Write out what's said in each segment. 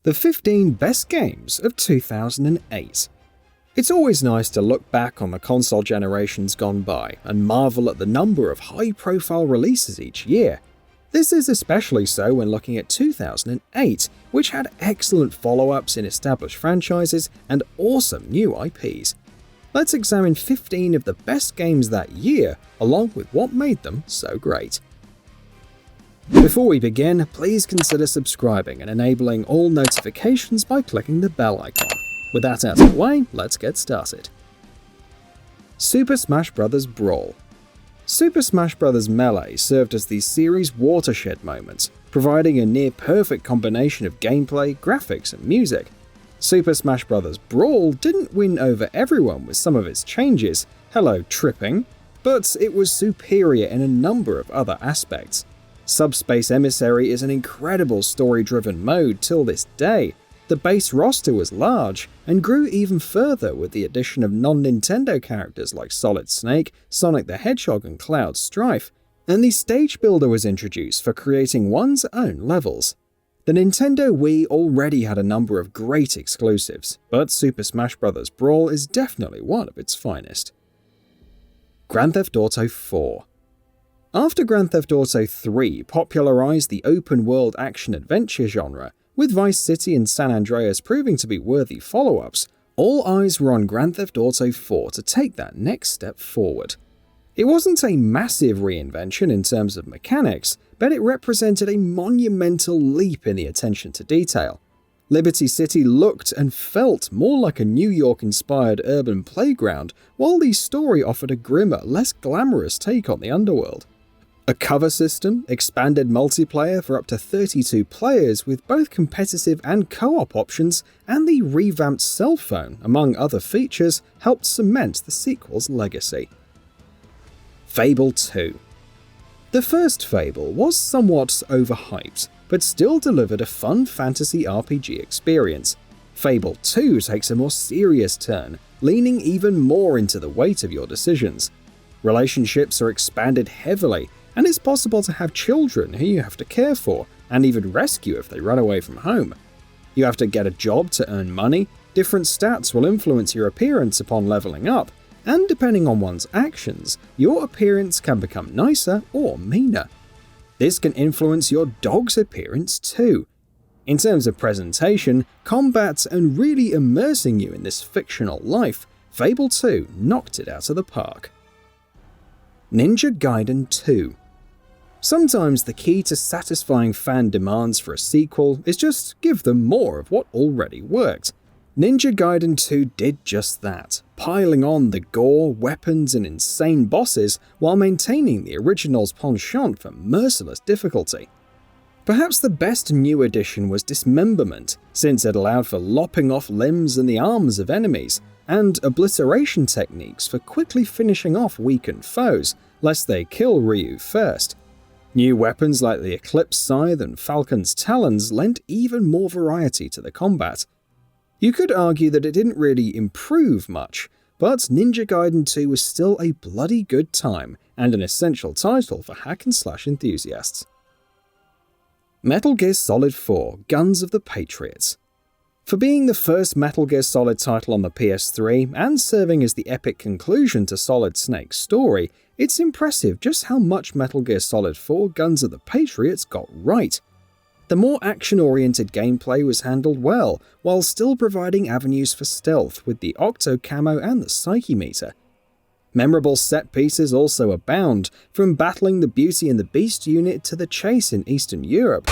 The 15 best games of 2008. It's always nice to look back on the console generations gone by and marvel at the number of high-profile releases each year. This is especially so when looking at 2008, which had excellent follow-ups in established franchises and awesome new IPs. Let's examine 15 of the best games that year, along with what made them so great. Before we begin, please consider subscribing and enabling all notifications by clicking the bell icon. With that out of the way, let's get started. Super Smash Bros. Brawl. Super Smash Bros. Melee served as the series' watershed moment, providing a near-perfect combination of gameplay, graphics, and music. Super Smash Bros. Brawl didn't win over everyone with some of its changes, hello tripping, but it was superior in a number of other aspects. Subspace Emissary is an incredible story-driven mode till this day. The base roster was large, and grew even further with the addition of non-Nintendo characters like Solid Snake, Sonic the Hedgehog, and Cloud Strife, and the stage builder was introduced for creating one's own levels. The Nintendo Wii already had a number of great exclusives, but Super Smash Bros. Brawl is definitely one of its finest. Grand Theft Auto 4. After Grand Theft Auto 3 popularized the open-world action-adventure genre, with Vice City and San Andreas proving to be worthy follow-ups, all eyes were on Grand Theft Auto 4 to take that next step forward. It wasn't a massive reinvention in terms of mechanics, but it represented a monumental leap in the attention to detail. Liberty City looked and felt more like a New York-inspired urban playground, while the story offered a grimmer, less glamorous take on the underworld. A cover system, expanded multiplayer for up to 32 players with both competitive and co-op options, and the revamped cell phone, among other features, helped cement the sequel's legacy. Fable II. The first Fable was somewhat overhyped, but still delivered a fun fantasy RPG experience. Fable II takes a more serious turn, leaning even more into the weight of your decisions. Relationships are expanded heavily, and it's possible to have children who you have to care for, and even rescue if they run away from home. You have to get a job to earn money, different stats will influence your appearance upon leveling up, and depending on one's actions, your appearance can become nicer or meaner. This can influence your dog's appearance too. In terms of presentation, combat, and really immersing you in this fictional life, Fable 2 knocked it out of the park. Ninja Gaiden II. Sometimes the key to satisfying fan demands for a sequel is just give them more of what already worked. Ninja Gaiden 2 did just that, piling on the gore, weapons, and insane bosses while maintaining the original's penchant for merciless difficulty. Perhaps the best new addition was dismemberment, since it allowed for lopping off limbs and the arms of enemies, and obliteration techniques for quickly finishing off weakened foes, lest they kill Ryu first. New weapons like the Eclipse Scythe and Falcon's Talons lent even more variety to the combat. You could argue that it didn't really improve much, but Ninja Gaiden 2 was still a bloody good time and an essential title for hack-and-slash enthusiasts. Metal Gear Solid 4 Guns of the Patriots. For being the first Metal Gear Solid title on the PS3 and serving as the epic conclusion to Solid Snake's story, it's impressive just how much Metal Gear Solid 4 Guns of the Patriots got right. The more action-oriented gameplay was handled well, while still providing avenues for stealth with the Octo Camo and the Psyche Meter. Memorable set pieces also abound, from battling the Beauty and the Beast unit to the chase in Eastern Europe.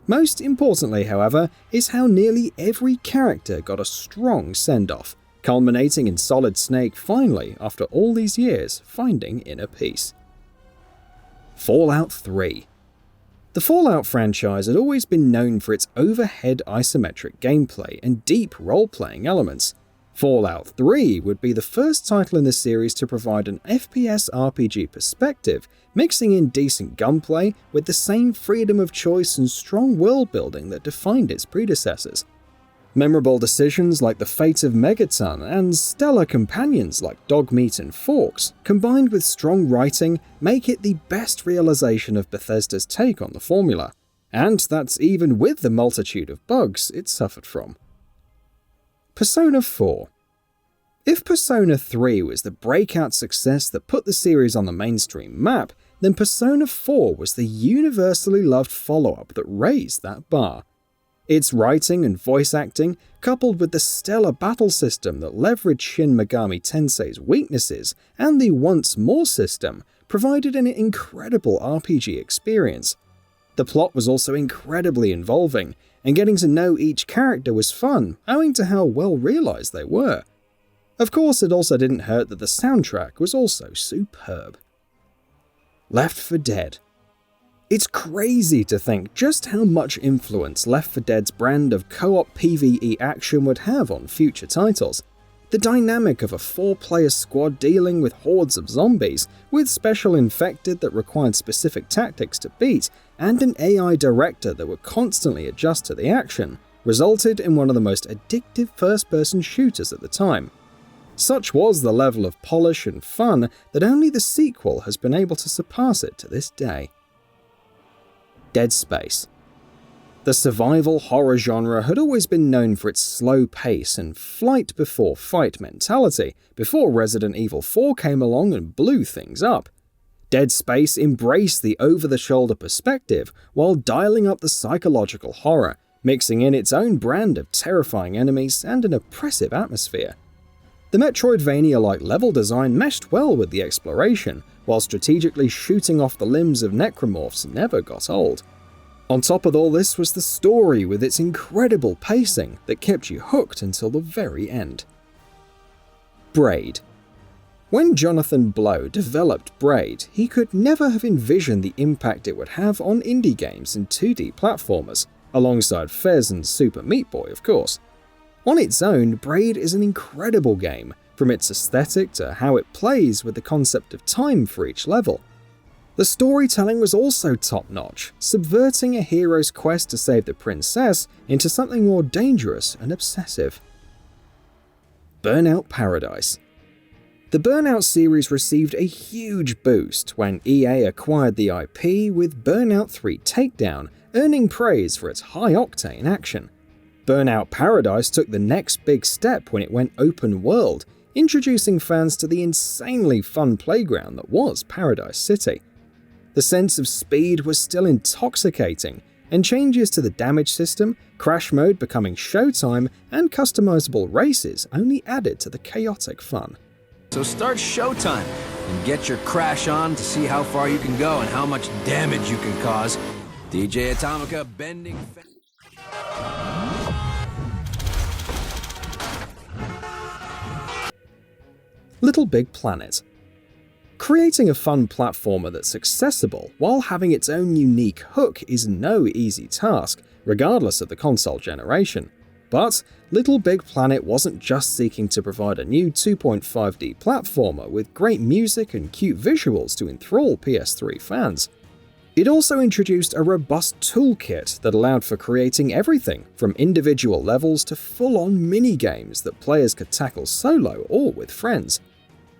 Most importantly, however, is how nearly every character got a strong send-off, culminating in Solid Snake finally, after all these years, finding inner peace. Fallout 3. The Fallout franchise had always been known for its overhead isometric gameplay and deep role-playing elements. Fallout 3 would be the first title in the series to provide an FPS RPG perspective, mixing in decent gunplay with the same freedom of choice and strong world building that defined its predecessors. Memorable decisions like the fate of Megaton and stellar companions like Dogmeat and Forks, combined with strong writing, make it the best realization of Bethesda's take on the formula. And that's even with the multitude of bugs it suffered from. Persona 4. If Persona 3 was the breakout success that put the series on the mainstream map, then Persona 4 was the universally loved follow-up that raised that bar. Its writing and voice acting, coupled with the stellar battle system that leveraged Shin Megami Tensei's weaknesses and the Once More system, provided an incredible RPG experience. The plot was also incredibly involving, and getting to know each character was fun, owing to how well realized they were. Of course, it also didn't hurt that the soundtrack was also superb. Left 4 Dead. It's crazy to think just how much influence Left 4 Dead's brand of co-op PvE action would have on future titles. The dynamic of a 4-player squad dealing with hordes of zombies, with special infected that required specific tactics to beat, and an AI director that would constantly adjust to the action, resulted in one of the most addictive first-person shooters at the time. Such was the level of polish and fun that only the sequel has been able to surpass it to this day. Dead Space. The survival horror genre had always been known for its slow pace and flight before fight mentality, before Resident Evil 4 came along and blew things up. Dead Space embraced the over-the-shoulder perspective while dialing up the psychological horror, mixing in its own brand of terrifying enemies and an oppressive atmosphere. The Metroidvania-like level design meshed well with the exploration, while strategically shooting off the limbs of necromorphs never got old. On top of all this was the story with its incredible pacing that kept you hooked until the very end. Braid. When Jonathan Blow developed Braid, he could never have envisioned the impact it would have on indie games and 2D platformers, alongside Fez and Super Meat Boy, of course. On its own, Braid is an incredible game, from its aesthetic to how it plays with the concept of time for each level. The storytelling was also top-notch, subverting a hero's quest to save the princess into something more dangerous and obsessive. Burnout Paradise. The Burnout series received a huge boost when EA acquired the IP with Burnout 3 Takedown, earning praise for its high-octane action. Burnout Paradise took the next big step when it went open world, introducing fans to the insanely fun playground that was Paradise City. The sense of speed was still intoxicating, and changes to the damage system, crash mode becoming showtime, and customizable races only added to the chaotic fun. So start showtime and get your crash on to see how far you can go and how much damage you can cause. DJ Atomica bending... LittleBigPlanet. Creating a fun platformer that's accessible while having its own unique hook is no easy task, regardless of the console generation. But LittleBigPlanet wasn't just seeking to provide a new 2.5D platformer with great music and cute visuals to enthrall PS3 fans. It also introduced a robust toolkit that allowed for creating everything from individual levels to full-on mini-games that players could tackle solo or with friends.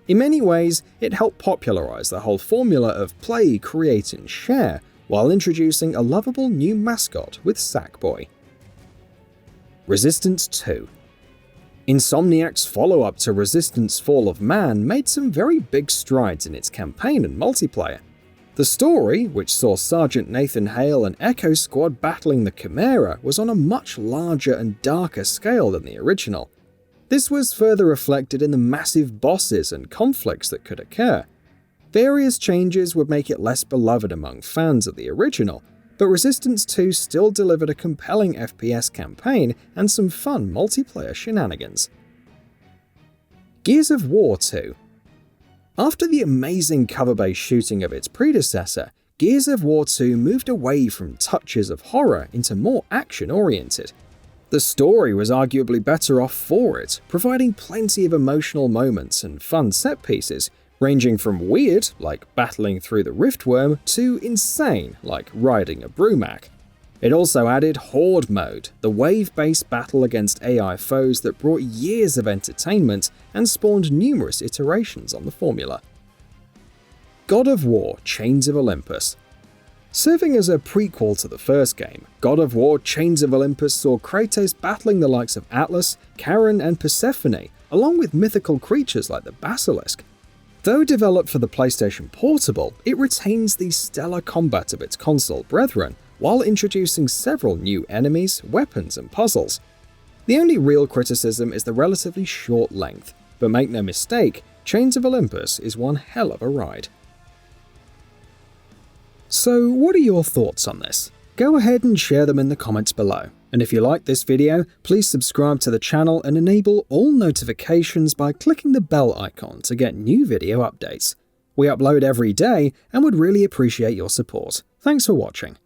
In many ways, it helped popularize the whole formula of play, create, and share, while introducing a lovable new mascot with Sackboy. Resistance 2. Insomniac's follow-up to Resistance Fall of Man made some very big strides in its campaign and multiplayer. The story, which saw Sergeant Nathan Hale and Echo Squad battling the Chimera, was on a much larger and darker scale than the original. This was further reflected in the massive bosses and conflicts that could occur. Various changes would make it less beloved among fans of the original, but Resistance 2 still delivered a compelling FPS campaign and some fun multiplayer shenanigans. Gears of War 2. After the amazing cover-based shooting of its predecessor, Gears of War 2 moved away from touches of horror into more action-oriented. The story was arguably better off for it, providing plenty of emotional moments and fun set pieces, ranging from weird, like battling through the Riftworm, to insane, like riding a Brumac. It also added Horde Mode, the wave-based battle against AI foes that brought years of entertainment and spawned numerous iterations on the formula. God of War: Chains of Olympus. Serving as a prequel to the first game, God of War: Chains of Olympus saw Kratos battling the likes of Atlas, Charon, and Persephone, along with mythical creatures like the Basilisk. Though developed for the PlayStation Portable, it retains the stellar combat of its console brethren, while introducing several new enemies, weapons, and puzzles. The only real criticism is the relatively short length, but make no mistake, Chains of Olympus is one hell of a ride. So what are your thoughts on this? Go ahead and share them in the comments below. And if you like this video, please subscribe to the channel and enable all notifications by clicking the bell icon to get new video updates. We upload every day and would really appreciate your support. Thanks for watching.